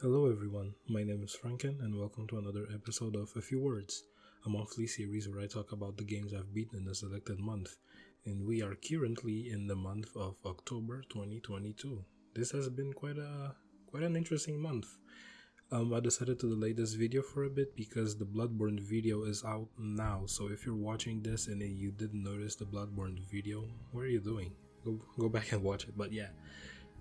Hello everyone, my name is Franken and welcome to another episode of A Few Words, a monthly series where I talk about the games I've beaten in a selected month. And we are currently in the month of October 2022. This has been quite an interesting month. I decided to delay this video for a bit because the Bloodborne video is out now. So if you're watching this and you didn't notice the Bloodborne video, what are you doing? Go back and watch it. But yeah,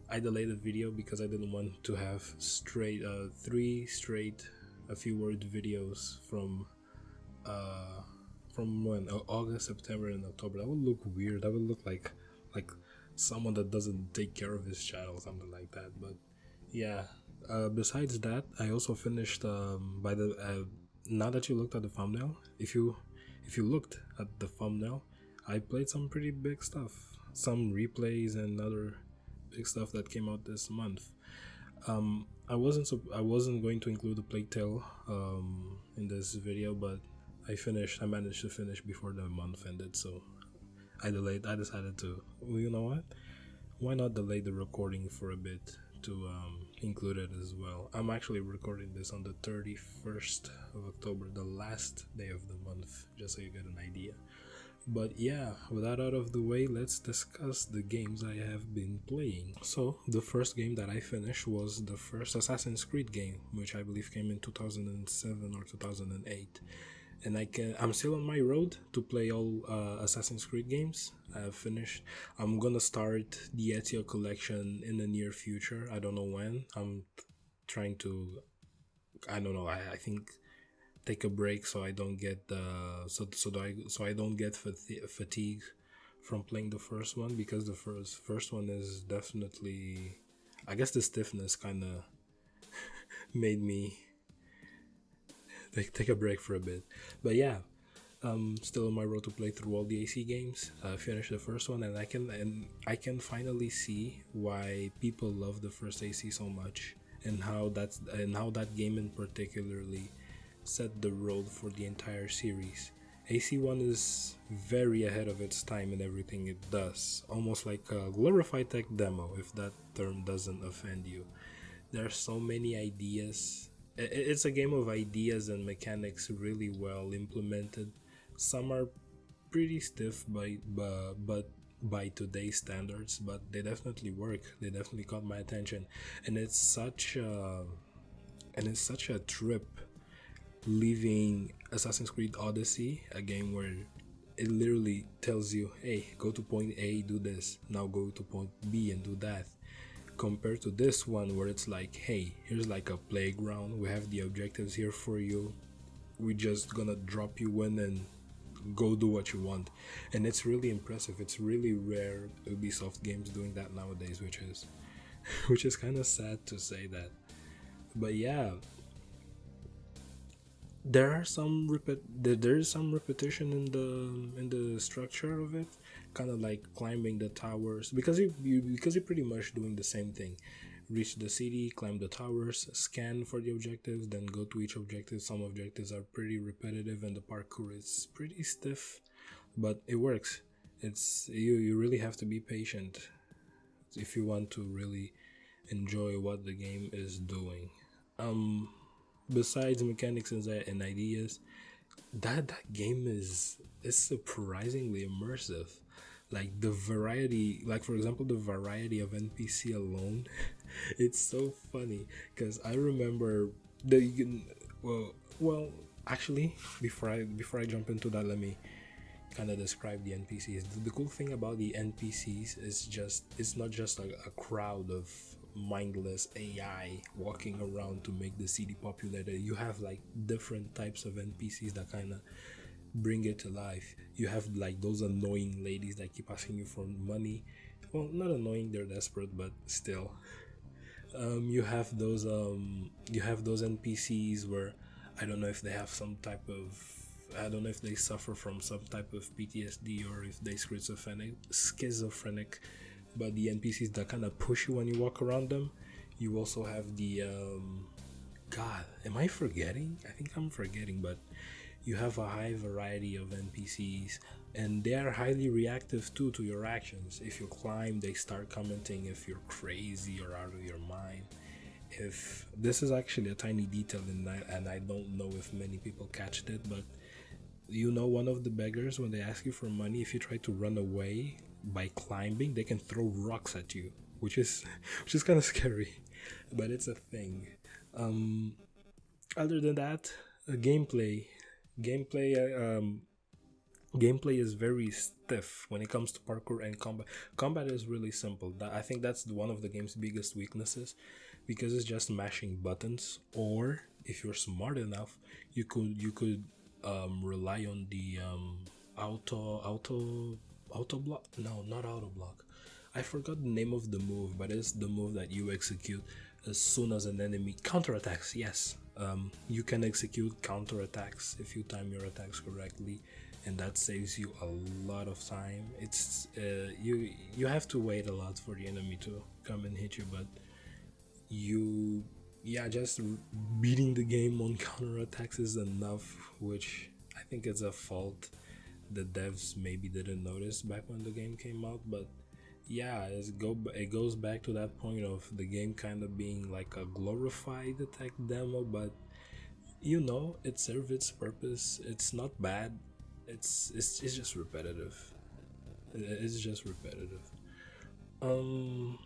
I delayed the video because I didn't want to have three straight a few word videos from when August, September, and October. That would look weird. That would look like someone that doesn't take care of his channel, something like that. But yeah. Besides that, I also finished by the now that you looked at the thumbnail. If you looked at the thumbnail, I played some pretty big stuff, some replays and other big stuff that came out this month. I wasn't going to include the Plague Tale in this video, but I managed to finish before the month ended, so I decided to, well, you know what, why not delay the recording for a bit to include it as well. I'm actually recording this on the 31st of October, the last day of the month, just so you get an idea. But yeah, with that out of the way, let's discuss the games I have been playing. So, the first game that I finished was the first Assassin's Creed game, which I believe came in 2007 or 2008. And I'm still on my road to play all Assassin's Creed games. I've finished. I'm gonna start the Ezio collection in the near future. I don't know when. I'm trying to. I don't know. I think take a break so I don't get so I don't get fatigue from playing the first one, because the first one is definitely, I guess the stiffness kind of made me take a break for a bit. But yeah, still on my road to play through all the AC games. I finished the first one, and I can finally see why people love the first AC so much, and how that game in particularly set the road for the entire series. AC1 is very ahead of its time in everything it does, almost like a glorified tech demo, if that term doesn't offend you. There are so many ideas. It's a game of ideas and mechanics really well implemented. Some are pretty stiff but by today's standards, but they definitely work. They definitely caught my attention, and it's such a trip leaving Assassin's Creed Odyssey, a game where it literally tells you, hey, go to point A, do this, now go to point B and do that, compared to this one where it's like, hey, here's like a playground, we have the objectives here for you, we're just gonna drop you in and go do what you want. And it's really impressive. It's really rare Ubisoft games doing that nowadays, which is kind of sad to say that. But yeah, there is some repetition in the structure of it, kind of like climbing the towers, because you're pretty much doing the same thing. Reach the city, climb the towers, scan for the objectives, then go to each objective. Some objectives are pretty repetitive and the parkour is pretty stiff, but it works. It's you really have to be patient if you want to really enjoy what the game is doing. Besides mechanics and ideas, that game is surprisingly immersive. Like the variety, like for example, the variety of NPC alone, it's so funny because I remember that you can, well, actually, before I jump into that, let me kind of describe the NPCs. The cool thing about the NPCs is it's not just a crowd of mindless AI walking around to make the city populated. You have like different types of NPCs that kind of bring it to life. You have like those annoying ladies that keep asking you for money. Well, not annoying, they're desperate, but still. You have those NPCs where I don't know if they have some type of, I don't know if they suffer from some type of PTSD or if they schizophrenic, but the NPCs that kind of push you when you walk around them. You also have the God, am I forgetting? I think I'm forgetting, but you have a high variety of NPCs, and they are highly reactive too to your actions. If you climb, they start commenting if you're crazy or out of your mind. if this is actually a tiny detail in that, and I don't know if many people catched it, but one of the beggars, when they ask you for money, if you try to run away by climbing, they can throw rocks at you, which is which is kind of scary, but it's a thing. Um, Other than that, gameplay, gameplay, gameplay is very stiff when it comes to parkour and combat. Combat is really simple. I think that's one of the game's biggest weaknesses, because it's just mashing buttons. Or if you're smart enough, you could rely on the auto block. No, not auto block. I forgot the name of the move, but it's the move that you execute as soon as an enemy counterattacks. Yes, you can execute counterattacks if you time your attacks correctly, and that saves you a lot of time. It's you have to wait a lot for the enemy to come and hit you, but you yeah, just beating the game on counterattacks is enough, which I think is a fault the devs maybe didn't notice back when the game came out. But yeah, it goes back to that point of the game kind of being like a glorified attack demo, but it served its purpose. It's not bad. It's just repetitive. It's just repetitive. Um,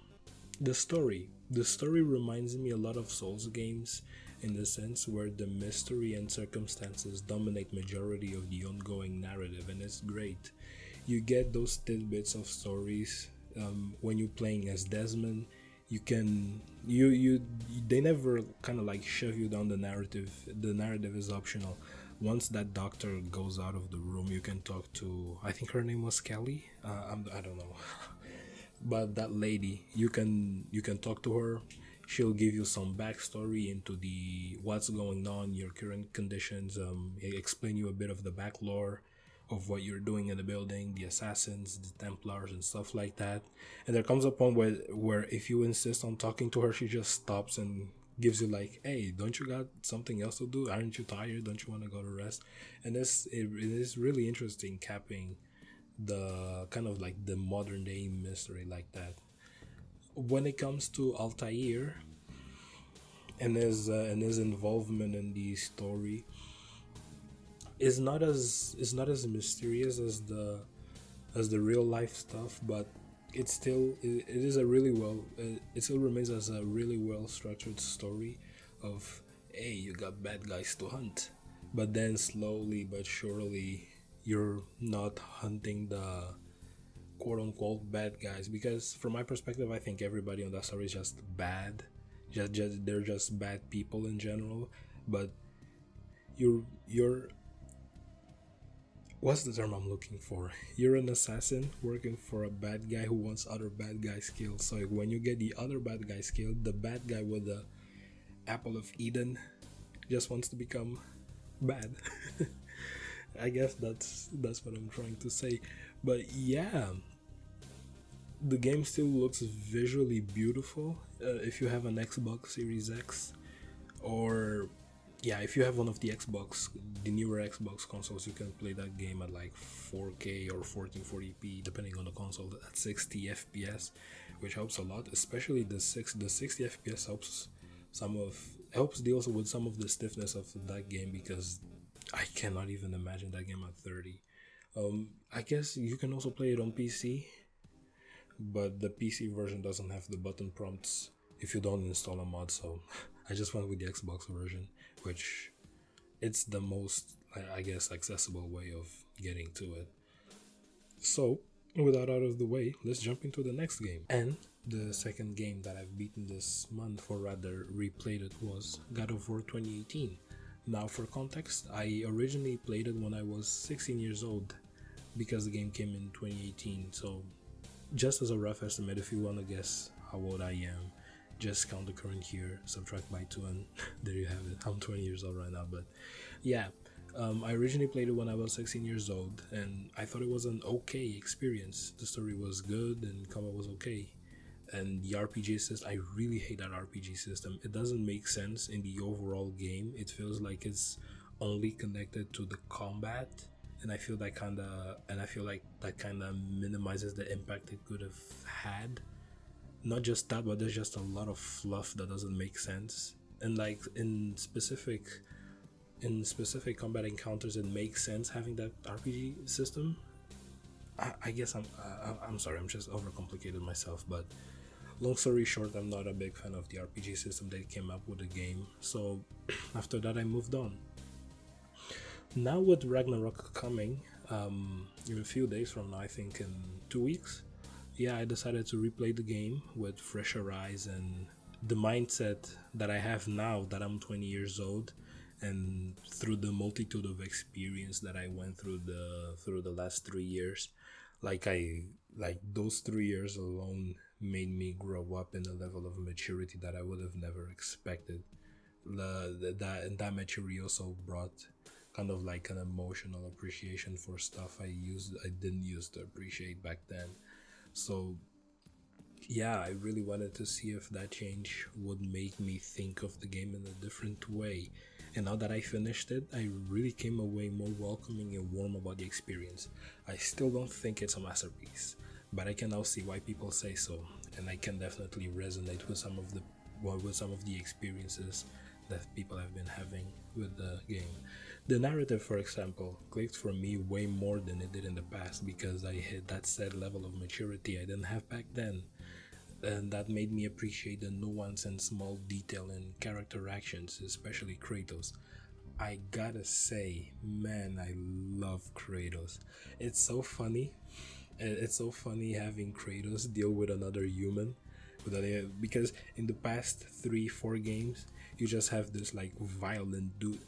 the story reminds me a lot of Souls games, in the sense where the mystery and circumstances dominate majority of the ongoing narrative, and it's great. You get those tidbits of stories when you're playing as Desmond. You can you They never kind of like shove you down the narrative. The narrative is optional. Once that doctor goes out of the room, you can talk to, I think her name was Kelly. I don't know, but that lady, you can talk to her. She'll give you some backstory into the what's going on, your current conditions, explain you a bit of the back lore of what you're doing in the building, the assassins, the Templars, and stuff like that. And there comes a point where if you insist on talking to her, she just stops and gives you like, hey, don't you got something else to do? Aren't you tired? Don't you want to go to rest? And it is really interesting, capping the kind of like the modern day mystery like that. When it comes to Altair and his involvement in the story, is not as mysterious as the real life stuff, but it is a really well it still remains as a really well structured story of, hey, you got bad guys to hunt, but then slowly but surely you're not hunting the quote unquote bad guys, because from my perspective, I think everybody on that story is just bad. Just they're just bad people in general. But you're what's the term I'm looking for? You're an assassin working for a bad guy who wants other bad guys killed. So when you get the other bad guys killed, the bad guy with the apple of Eden just wants to become bad. I guess that's what I'm trying to say. But yeah, the game still looks visually beautiful. If you have an Xbox Series X, or yeah, if you have one of the newer Xbox consoles, you can play that game at like 4K or 1440p, depending on the console, at 60 FPS, which helps a lot. Especially the 60 FPS helps deal with some of the stiffness of that game, because I cannot even imagine that game at 30. I guess you can also play it on PC, but the PC version doesn't have the button prompts if you don't install a mod. So I just went with the Xbox version, which it's the most, I guess, accessible way of getting to it. So with that out of the way, let's jump into the next game. And the second game that I've beaten this month, or rather replayed it, was God of War 2018. Now, for context, I originally played it when I was 16 years old, because the game came in 2018. So just as a rough estimate, if you want to guess how old I am, just count the current year, subtract by 2, and there you have it. I'm 20 years old right now. But yeah, I originally played it when I was 16 years old, and I thought it was an okay experience. The story was good and combat was okay. And the RPG system, I really hate that RPG system. It doesn't make sense in the overall game. It feels like it's only connected to the combat, and I feel like that kind of minimizes the impact it could have had. Not just that, but there's just a lot of fluff that doesn't make sense. And like in specific combat encounters, it makes sense having that RPG system. I guess I'm sorry, I'm just overcomplicated myself, but long story short, I'm not a big fan of the RPG system they came up with the game. So after that, I moved on. Now with Ragnarok coming, in a few days from now, I think in 2 weeks, yeah, I decided to replay the game with fresher eyes and the mindset that I have now that I'm 20 years old, and through the multitude of experience that I went through the last 3 years, like I like those 3 years alone made me grow up in a level of maturity that I would have never expected. That maturity also brought kind of like an emotional appreciation for stuff I didn't use to appreciate back then. So yeah, I really wanted to see if that change would make me think of the game in a different way. And now that I finished it, I really came away more welcoming and warm about the experience. I still don't think it's a masterpiece, but I can now see why people say so, and I can definitely resonate with some of the experiences that people have been having with the game. The narrative, for example, clicked for me way more than it did in the past because I hit that said level of maturity I didn't have back then, and that made me appreciate the nuance and small detail in character actions, especially Kratos. I gotta say, man, I love Kratos. It's so funny. It's so funny having Kratos deal with another human, because in the past 3 4 games, you just have this like violent dude.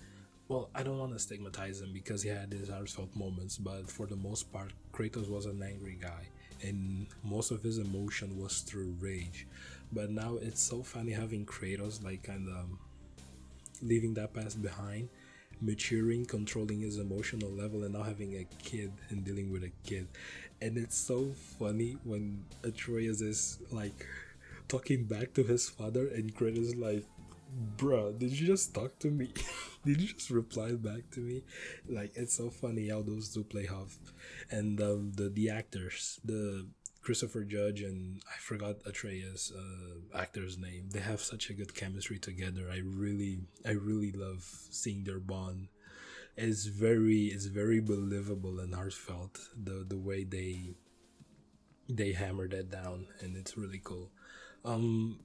Well, I don't want to stigmatize him because he had his heartfelt moments, but for the most part, Kratos was an angry guy, and most of his emotion was through rage. But now it's so funny having Kratos like kind of leaving that past behind, maturing, controlling his emotional level, and now having a kid and dealing with a kid. And it's so funny when Atreus is like talking back to his father, and Kratos is like, bruh, did you just talk to me? Did you just reply back to me? Like, it's so funny how those two play off. And the actors, the Christopher Judge and I forgot Atreus actor's name, they have such a good chemistry together. I really love seeing their bond. It's very believable and heartfelt, the way they hammer that down, and it's really cool. Um,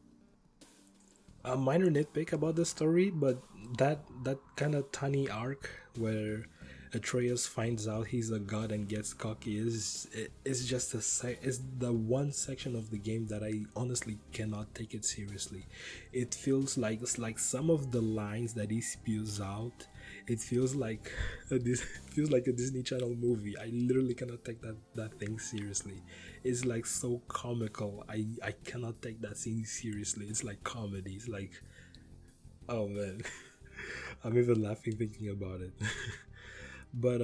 a minor nitpick about the story, but that kind of tiny arc where Atreus finds out he's a god and gets cocky is just is the one section of the game that I honestly cannot take it seriously. It feels like it's like some of the lines that he spews out. It feels like feels like a Disney Channel movie. I literally cannot take that thing seriously. It's like so comical. I cannot take that scene seriously. It's like comedy. It's like, oh man, I'm even laughing thinking about it. But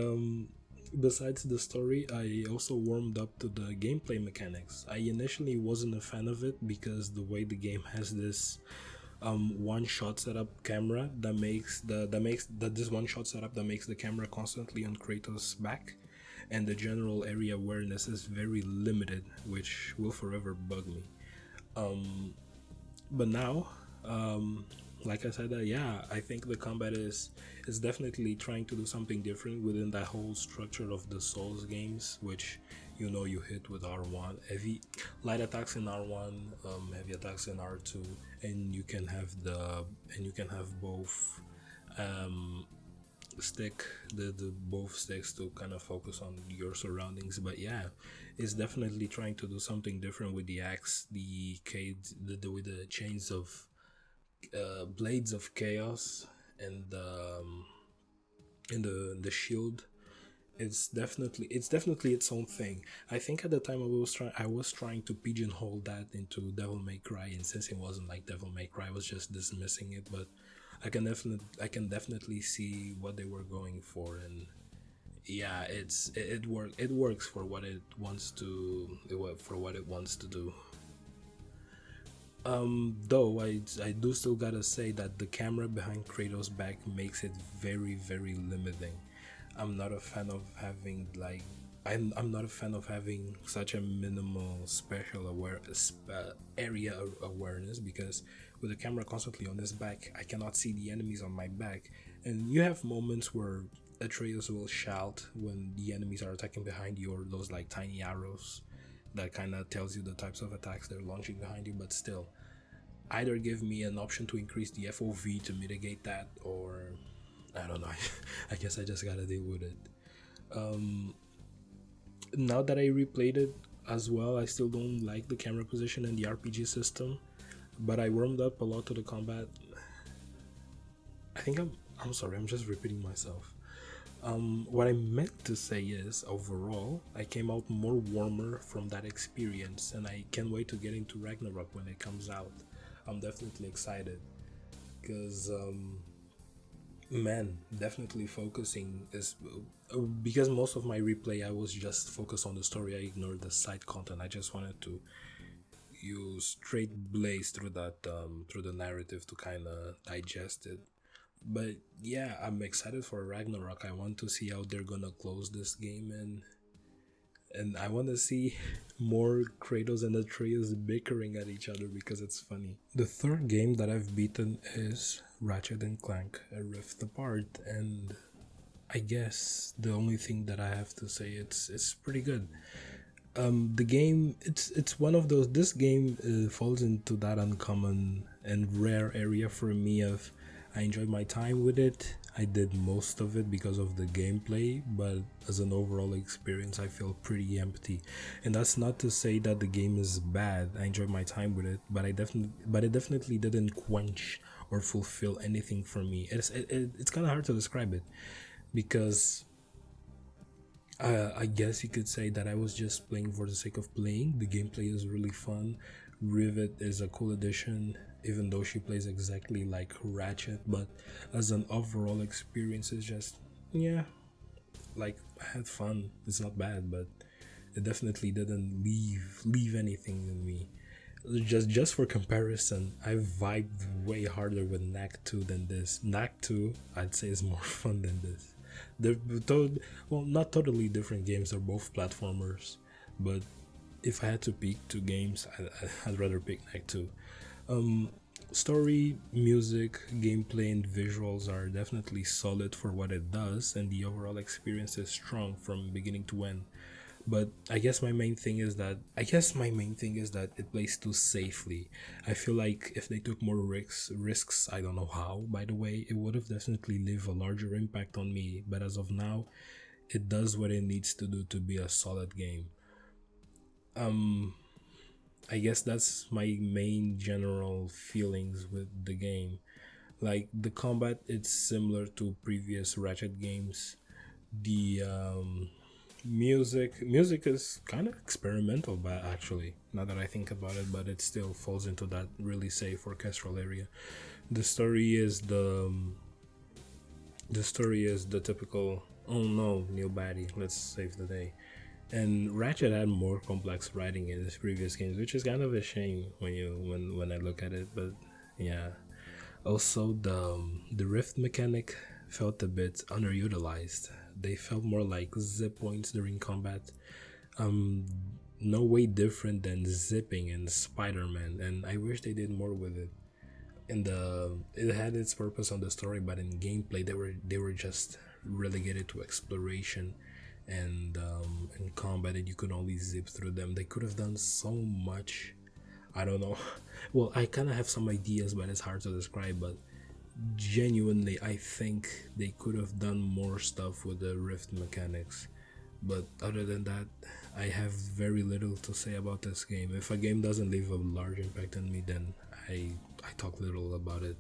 besides the story, I also warmed up to the gameplay mechanics. I initially wasn't a fan of it because the way the game has this one shot setup camera that this one shot setup that makes the camera constantly on Kratos' back, and the general area awareness is very limited, which will forever bug me. But now, like I said, yeah, I think the combat is definitely trying to do something different within that whole structure of the Souls games, which you hit with R1, heavy light attacks in R1, heavy attacks in R2, and you can have both stick the both sticks to kind of focus on your surroundings. But yeah, it's definitely trying to do something different with the axe, with the chains of blades of chaos, and the shield. It's definitely its own thing. I think at the time I was trying to pigeonhole that into Devil May Cry, and since it wasn't like Devil May Cry, I was just dismissing it. But I can definitely see what they were going for, and yeah, it works for what it wants to for what it wants to do. Though I do still gotta say that the camera behind Kratos' back makes it very limiting. I'm not a fan of having like I'm not a fan of having such a minimal area awareness, because with the camera constantly on his back, I cannot see the enemies on my back. And you have moments where Atreus will shout when the enemies are attacking behind you, or those like tiny arrows that kind of tells you the types of attacks they're launching behind you. But still, either give me an option to increase the FOV to mitigate that, or I don't know. I guess I just gotta deal with it. Now that I replayed it as well, I still don't like the camera position and the RPG system, but I warmed up a lot to the combat. I think I'm sorry, I'm just repeating myself. What I meant to say is, overall, I came out more warmer from that experience, and I can't wait to get into Ragnarok when it comes out. I'm definitely excited, because man, definitely focusing is because most of my replay I was just focused on the story. I ignored the side content. I just wanted to use straight blaze through that through the narrative to kind of digest it. But yeah, I'm excited for Ragnarok. I want to see how they're gonna close this game, and I want to see more Kratos and Atreus bickering at each other because it's funny. The third game that I've beaten is Ratchet and Clank, A Rift Apart, and I guess the only thing that I have to say, it's pretty good. The game, it's one of those. This game falls into that uncommon and rare area for me of I enjoyed my time with it. I did most of it because of the gameplay, but as an overall experience, I feel pretty empty. And that's not to say that the game is bad. I enjoyed my time with it, but it definitely didn't quench or fulfill anything for me. It's kind of hard to describe it, because I guess you could say that I was just playing for the sake of playing. The gameplay is really fun. Rivet is a cool addition, even though she plays exactly like Ratchet, but as an overall experience, it's just, yeah, like, I had fun. It's not bad, but it definitely didn't leave anything in me. Just for comparison, I vibed way harder with Knack 2 than this. Knack 2, I'd say, is more fun than this. They're well, not totally different games. They're both platformers, but if I had to pick two games, I'd rather pick Knack 2. Story, music, gameplay, and visuals are definitely solid for what it does, and the overall experience is strong from beginning to end. But I guess my main thing is that it plays too safely. I feel like if they took more risks, I don't know how, by the way, it would have definitely leave a larger impact on me. But as of now, it does what it needs to do to be a solid game. I guess that's my main general feelings with the game. Like, the combat, it's similar to previous Ratchet games. The music is kind of experimental, but actually, now that I think about it, but it still falls into that really safe orchestral area. The story is the typical, oh no, new baddie, let's save the day. And Ratchet had more complex writing in his previous games, which is kind of a shame when I look at it. But yeah, also the rift mechanic felt a bit underutilized. They felt more like zip points during combat. No way different than zipping in Spider-Man, and I wish they did more with it. It had its purpose on the story, but in gameplay they were just relegated to exploration and in combat, and you could only zip through them. They could have done so much. I don't know. Well, I kind of have some ideas, but it's hard to describe. But genuinely, I think they could have done more stuff with the rift mechanics. But other than that, I have very little to say about this game. If a game doesn't leave a large impact on me, then I talk little about it.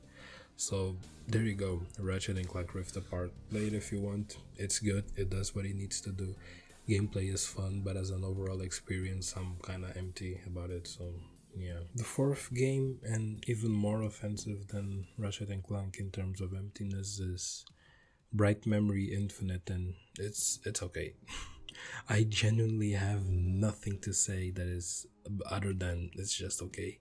So there you go, Ratchet and Clank Rift Apart. Play it if you want. It's good. It does what it needs to do. Gameplay is fun, but as an overall experience, I'm kind of empty about it. So yeah, the fourth game, and even more offensive than Ratchet and Clank in terms of emptiness, is Bright Memory Infinite, and it's okay. I genuinely have nothing to say that is other than it's just okay.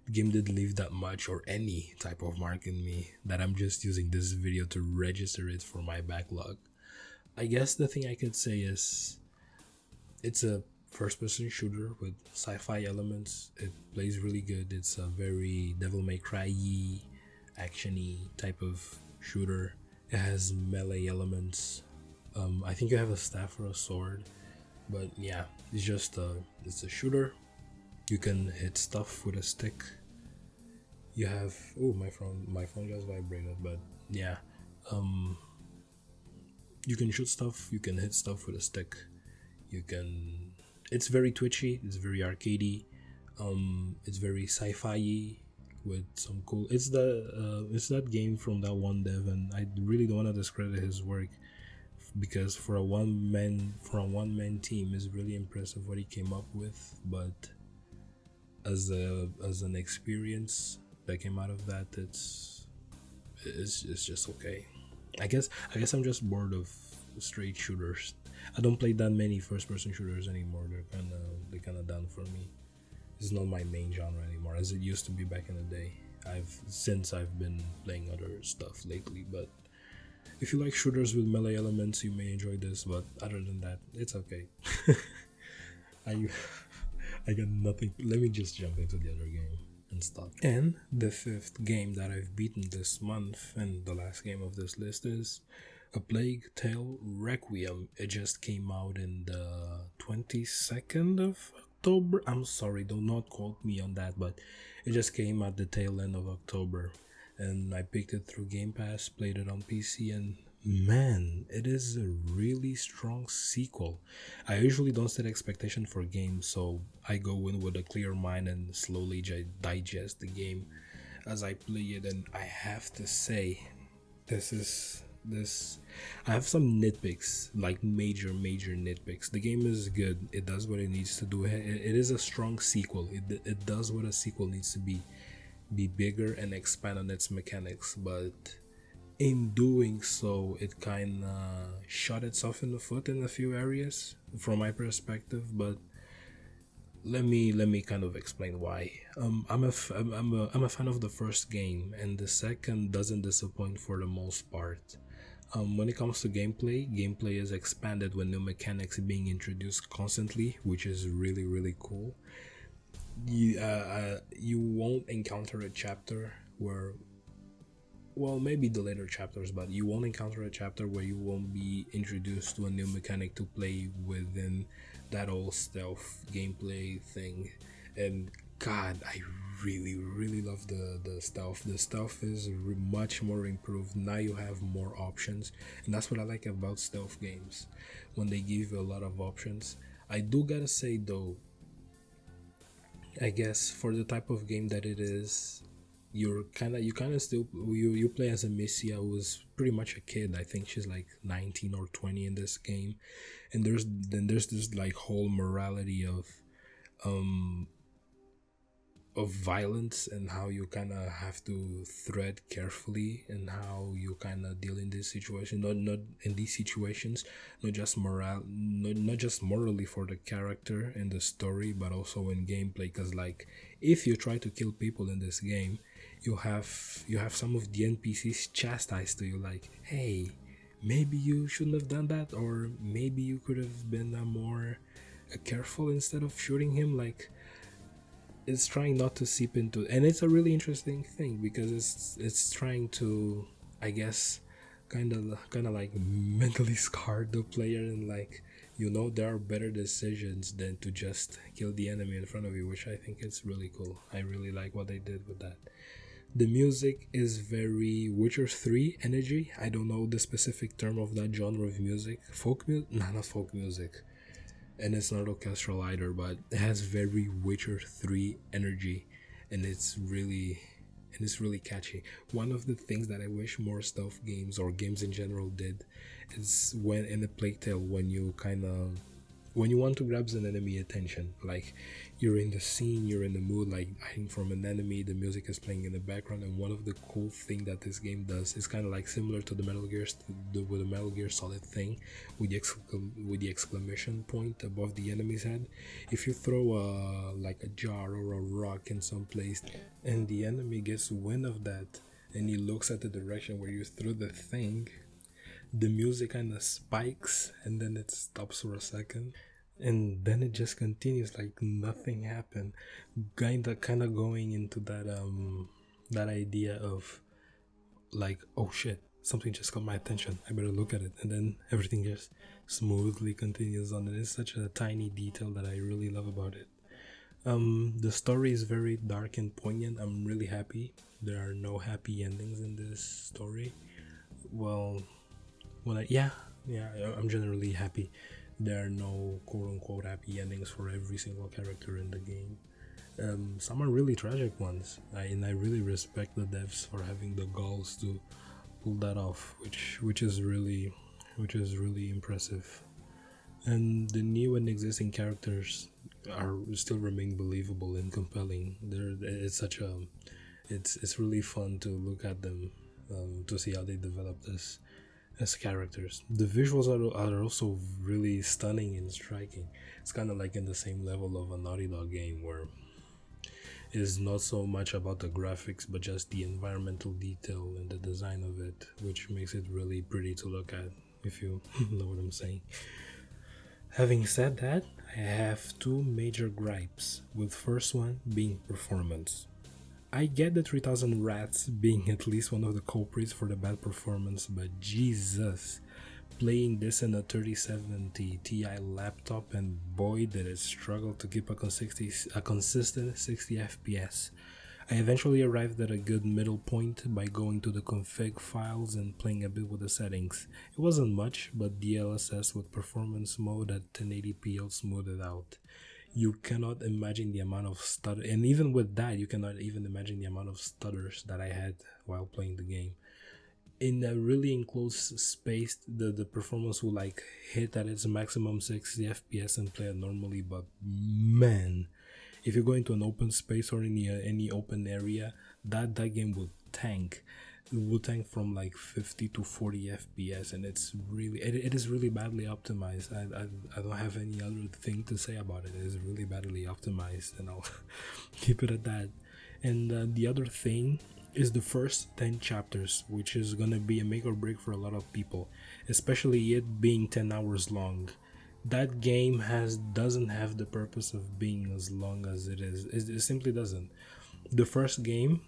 The game didn't leave that much or any type of mark in me that I'm just using this video to register it for my backlog. I guess the thing I could say is It's a first person shooter with sci-fi elements. It plays really good. It's a very Devil May Cry actiony type of shooter. It has melee elements. I think you have a staff or a sword, but yeah, it's a shooter. You can hit stuff with a stick. You have my phone just vibrated, but yeah, um, you can shoot stuff. You can hit stuff with a stick. You can. It's very twitchy. It's very arcadey. It's very sci-fi with some cool. It's that game from that one dev, and I really don't want to discredit his work because for a one man team, it's really impressive what he came up with. But as an experience that came out of that, it's just okay. I guess I'm just bored of straight shooters. I don't play that many first person shooters anymore. They're kind of done for me. It's not my main genre anymore as it used to be back in the day. I've been playing other stuff lately, but if you like shooters with melee elements, you may enjoy this. But other than that, it's okay. I I got nothing. Let me just jump into the other game and stop. And the fifth game that I've beaten this month, and the last game of this list is A Plague Tale Requiem. It just came out in the 22nd of October. I'm sorry, do not quote me on that, but it just came at the tail end of October. And I picked it through Game Pass, played it on PC, and man, it is a really strong sequel. I usually don't set expectation for games, so I go in with a clear mind and slowly digest the game as I play it. And I have to say, this is this. I have some nitpicks, like major nitpicks. The game is good. It does what it needs to do. It is a strong sequel. It does what a sequel needs to be bigger and expand on its mechanics, but in doing so, it kind of shot itself in the foot in a few areas from my perspective. But let me kind of explain why. I'm a fan of the first game, and the second doesn't disappoint for the most part. When it comes to gameplay is expanded with new mechanics being introduced constantly, which is really cool. You won't encounter a chapter where, well, maybe the later chapters, but you won't encounter a chapter where you won't be introduced to a new mechanic to play within that old stealth gameplay thing. And God, I really love the stealth. The stealth is much more improved. Now you have more options, and that's what I like about stealth games, when they give you a lot of options. I do gotta say though, I guess for the type of game that it is, you kind of still you play as a Missia who's pretty much a kid. I think she's like 19 or 20 in this game, and there's this like whole morality um of violence and how you kind of have to thread carefully and how you kind of deal in this situation, not in these situations, not just morally for the character and the story, but also in gameplay. Because like, if you try to kill people in this game, you have some of the NPCs chastised to you, like, hey, maybe you shouldn't have done that, or maybe you could have been more careful instead of shooting him. Like, it's trying not to seep into, and it's a really interesting thing because it's trying to, I guess, kind of like mentally scar the player, and like, there are better decisions than to just kill the enemy in front of you, which I think is really cool. I really like what they did with that. The music is very Witcher 3 energy. I don't know the specific term of that genre of music. Folk music? Nah, not folk music, and it's not orchestral either, but it has very Witcher 3 energy, and it's really catchy. One of the things that I wish more stealth games or games in general did is when in a Plague Tale, when you want to grab an enemy attention, like you're in the scene, you're in the mood, like hiding from an enemy, the music is playing in the background. And one of the cool thing that this game does is kind of like similar to the with the Metal Gear Solid thing, with the exclamation point above the enemy's head. If you throw like a jar or a rock in some place, and the enemy gets wind of that, and he looks at the direction where you threw the thing, the music kind of spikes and then it stops for a second. and then it just continues like nothing happened. Kind of going into that idea of like, oh shit, something just caught my attention, I better look at it, and then everything just smoothly continues on. And it's such a tiny detail that I really love about it. The story is very dark and poignant. I'm really happy there are no happy endings in this story. Well, I'm generally happy there are no quote unquote happy endings for every single character in the game. Some are really tragic ones, and I really respect the devs for having the galls to pull that off, which is really impressive. And the new and existing characters are still remain believable and compelling. It's really fun to look at them, to see how they develop this as characters. The visuals are also really stunning and striking. It's kind of like in the same level of a Naughty Dog game where it is not so much about the graphics but just the environmental detail and the design of it, which makes it really pretty to look at, if you know what I'm saying. Having said that, I have two major gripes, with first one being performance. I get the 3000 rats being at least one of the culprits for the bad performance, but Jesus, playing this in a 3070 Ti laptop, and boy did it struggle to keep a consistent 60 FPS. I eventually arrived at a good middle point by going to the config files and playing a bit with the settings. It wasn't much, but DLSS with performance mode at 1080p will smooth it out. You cannot imagine the amount of stutter, and even with that, you cannot even imagine the amount of stutters that I had while playing the game. In a really enclosed space, the performance will like hit at its maximum 60 FPS and play it normally, but man, if you go into an open space or any open area, that game will tank. It will tank from like 50 to 40 FPS, and it is really badly optimized. I don't have any other thing to say about it. It is really badly optimized, and I'll keep it at that. And the other thing is the first 10 chapters, which is gonna be a make or break for a lot of people, especially it being 10 hours long. That game doesn't have the purpose of being as long as it is. It simply doesn't. The first game,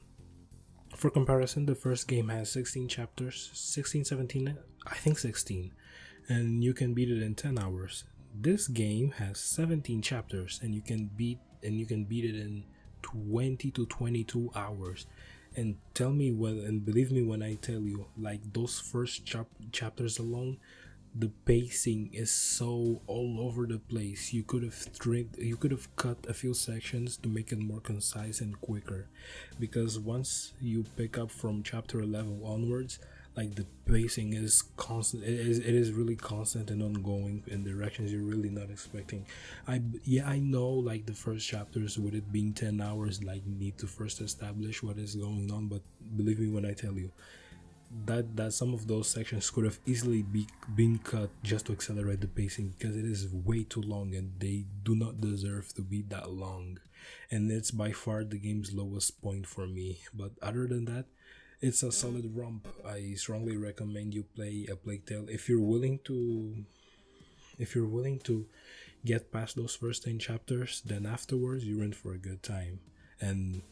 for comparison, the first game has 16 chapters, 16, 17, I think 16, and you can beat it in 10 hours. This game has 17 chapters, and you can beat it in 20 to 22 hours. And believe me when I tell you, like those first chapters alone, the pacing is so all over the place. You could have cut a few sections to make it more concise and quicker, because once you pick up from chapter 11 onwards, like the pacing is constant. It is really constant and ongoing in directions you're really not expecting. I know, like the first chapters, with it being 10 hours, like need to first establish what is going on, but believe me when I tell you that some of those sections could have easily been cut just to accelerate the pacing, because it is way too long and they do not deserve to be that long. And it's by far the game's lowest point for me, but other than that, it's a solid romp. I strongly recommend you play A Plague Tale if you're willing to get past those first 10 chapters. Then afterwards you're in for a good time. And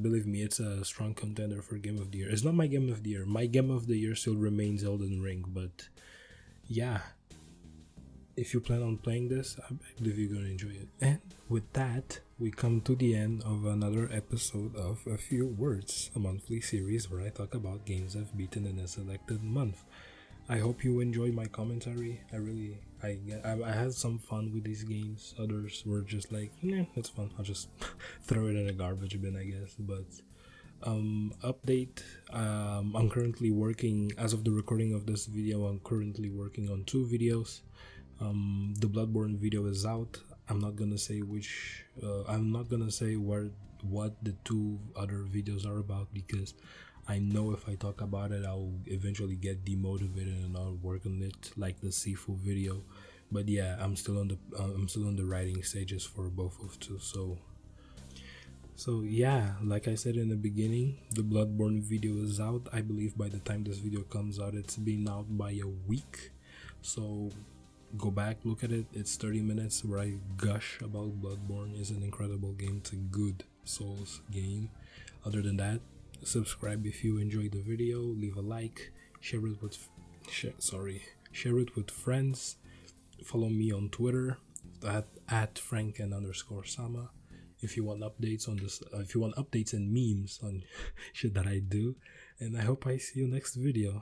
believe me, it's a strong contender for Game of the Year. It's not my Game of the Year. My Game of the Year still remains Elden Ring, but yeah, if you plan on playing this, I believe you're gonna enjoy it. And with that, we come to the end of another episode of A Few Words, a monthly series where I talk about games I've beaten in a selected month. I hope you enjoy my commentary. I had some fun with these games. Others were just like, nah, it's fun. I'll just throw it in a garbage bin, I guess. But update. I'm currently working, as of the recording of this video, I'm currently working on 2 videos. The Bloodborne video is out. I'm not gonna say which. I'm not gonna say what the 2 other videos are about, because I know if I talk about it, I'll eventually get demotivated and I'll work on it, like the Sifu video. But yeah, I'm still on the writing stages for both of 2. So yeah, like I said in the beginning, the Bloodborne video is out. I believe by the time this video comes out, it's been out by a week. So Go back, look at it. It's 30 minutes where I gush about Bloodborne. Is an incredible game. It's a good Souls game. Other than that, subscribe if you enjoyed the video. Leave a like. Share it with share it with friends. Follow me on Twitter at FrankenSama. If you want updates on this, if you want updates and memes on shit that I do, and I hope I see you next video.